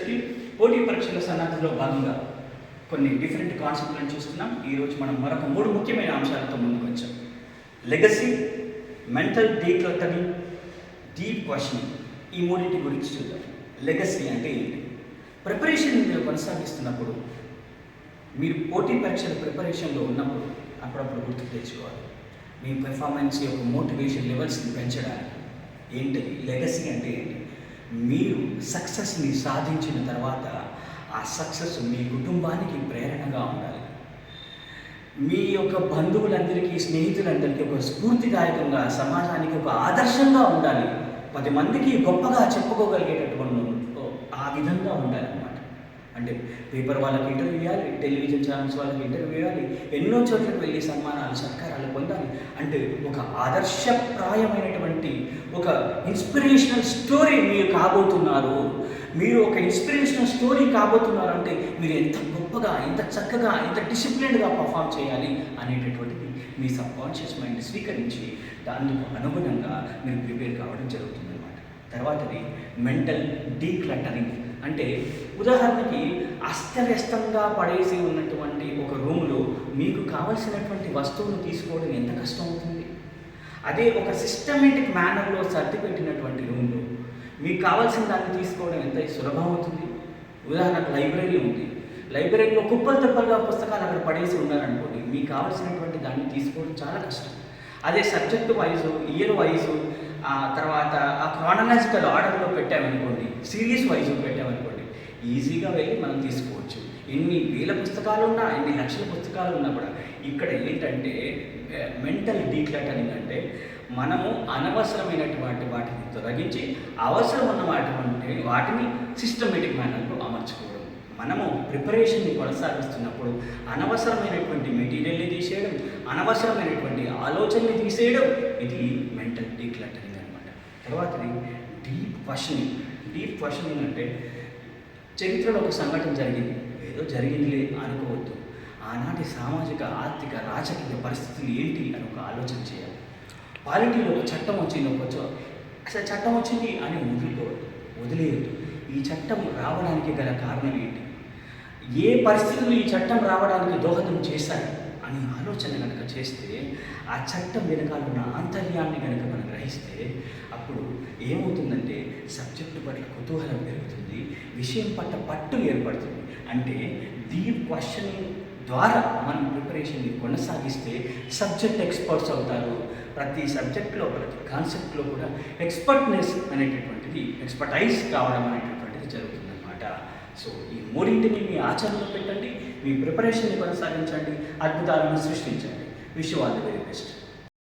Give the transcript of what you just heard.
Circle పోటీ పరీక్షల సన్నద్ధలో భాగంగా కొన్ని డిఫరెంట్ కాన్సెప్ట్లను చూస్తున్నాం. ఈరోజు మనం మరొక 3 ముఖ్యమైన అంశాలతో ముందుకు వచ్చాం. Legacy, mental decluttering, deep questioning. ఈ మూడింటి గురించి చూద్దాం. లెగసీ అంటే ఏంటి? ప్రిపరేషన్ మీరు కొనసాగిస్తున్నప్పుడు, మీరు పోటీ పరీక్షల ప్రిపరేషన్లో ఉన్నప్పుడు అప్పుడప్పుడు గుర్తుకు తెచ్చుకోవాలి. మీ పెర్ఫార్మెన్స్ యొక్క మోటివేషన్ లెవెల్స్ని పెంచడానికి. ఏంటది లెగసీ అంటే ఏంటి? మీరు సక్సెస్ని సాధించిన తర్వాత ఆ సక్సెస్ మీ కుటుంబానికి ప్రేరణగా ఉండాలి. మీ యొక్క బంధువులందరికీ, స్నేహితులందరికీ ఒక స్ఫూర్తిదాయకంగా, సమాజానికి ఒక ఆదర్శంగా ఉండాలి. 10 మందికి గొప్పగా చెప్పుకోగలిగేటటువంటి ఆ విధంగా ఉండాలి అన్నమాట. అంటే పేపర్ వాళ్ళకి ఇంటర్వ్యూ ఇవ్వాలి, టెలివిజన్ ఛానల్స్ వాళ్ళకి ఇంటర్వ్యూ ఇవ్వాలి, ఎన్నో చోట్లకు వెళ్ళి సన్మానాలు, సత్కారాలు పొందాలి. అంటే ఒక ఆదర్శప్రాయమైనటువంటి ఒక ఇన్స్పిరేషనల్ స్టోరీ మీరు కాబోతున్నారు. మీరు ఒక ఇన్స్పిరేషనల్ స్టోరీ కాబోతున్నారు అంటే మీరు ఎంత గొప్పగా, ఎంత చక్కగా, ఎంత డిసిప్లిన్డ్గా పర్ఫామ్ చేయాలి అనేటటువంటిది మీ సబ్కాన్షియస్ మైండ్ స్వీకరించి దానికి అనుగుణంగా మీరు ప్రిపేర్ కావడం జరుగుతుందన్నమాట. తర్వాతది మెంటల్ డీక్లటరింగ్. అంటే ఉదాహరణకి అస్తవ్యస్తంగా పడేసి ఉన్నటువంటి ఒక రూమ్లో మీకు కావలసినటువంటి వస్తువును తీసుకోవడం ఎంత కష్టం అవుతుంది. అదే ఒక సిస్టమేటిక్ మేనర్లో సర్ది పెట్టినటువంటి రూమ్లో మీకు కావాల్సిన దాన్ని తీసుకోవడం ఎంత సులభం అవుతుంది. ఉదాహరణకు లైబ్రరీ ఉంది, లైబ్రరీలో కుప్పలు తెప్పలుగా పుస్తకాలు అక్కడ పడేసి ఉన్నారనుకోండి, మీకు కావాల్సినటువంటి దాన్ని తీసుకోవడం చాలా కష్టం. అదే సబ్జెక్టు వైజు, ఇయర్ వైజు, తర్వాత ఆ క్రానలాజికల్ ఆర్డర్లో పెట్టామనుకోండి, సిరీస్ వైజు పెట్టామనుకోండి, ఈజీగా వెళ్ళి మనం తీసుకోవచ్చు. ఎన్ని వేల పుస్తకాలు ఉన్నా, ఎన్ని లక్షల పుస్తకాలు ఉన్నా కూడా ఇక్కడ ఏంటంటే మెంటల్ డీక్లటరింగ్ అంటే మనము అనవసరమైనటువంటి వాటిని తొలగించి అవసరం ఉన్నటువంటి వాటిని సిస్టమేటిక్ మేనర్లో అమర్చుకోవడం. మనము ప్రిపరేషన్ని కొనసాగిస్తున్నప్పుడు అనవసరమైనటువంటి మెటీరియల్ని తీసేయడం, అనవసరమైనటువంటి ఆలోచనని తీసేయడం, ఇది మెంటల్ డీక్లటరింగ్ అనమాట. తర్వాతది డీప్ క్వశ్చనింగ్. డీప్ క్వశ్చనింగ్ అంటే చరిత్రలో ఒక సంఘటన జరిగింది, ఏదో జరిగిందిలే అనుకోవద్దు. ఆనాటి సామాజిక, ఆర్థిక, రాజకీయ పరిస్థితులు ఏంటి అని ఒక ఆలోచన చేయాలి. పాలిటీలో ఒక చట్టం వచ్చింది, అసలు చట్టం వచ్చింది అని వదిలేయద్దు. ఈ చట్టం రావడానికి గల కారణం ఏంటి, ఏ పరిస్థితులు ఈ చట్టం రావడానికి దోహదం చేశాయి అని ఆలోచన కనుక చేస్తే, ఆ చట్టం వెనకాల ఉన్న ఆంతర్యాన్ని కనుక మనం గ్రహిస్తే అప్పుడు ఏమవుతుందంటే సబ్జెక్టు పట్ల కుతూహలం పెరుగుతుంది, విషయం పట్ల పట్టు ఏర్పడుతుంది. అంటే డీప్ క్వశ్చనింగ్ ద్వారా మనం ప్రిపరేషన్ని కొనసాగిస్తే సబ్జెక్ట్ ఎక్స్పర్ట్స్ అవుతారు. ప్రతి సబ్జెక్ట్లో, ప్రతి కాన్సెప్ట్లో కూడా ఎక్స్పర్ట్నెస్ అనేటటువంటిది, ఎక్స్పర్టైజ్ కావడం అనేటటువంటిది జరుగుతుందన్నమాట. సో ఈ మూడింటిని మీ ఆచరణలో పెట్టండి, మీ ప్రిపరేషన్ని కొనసాగించండి, అద్భుతాలను సృష్టించండి. Wish you all the very best.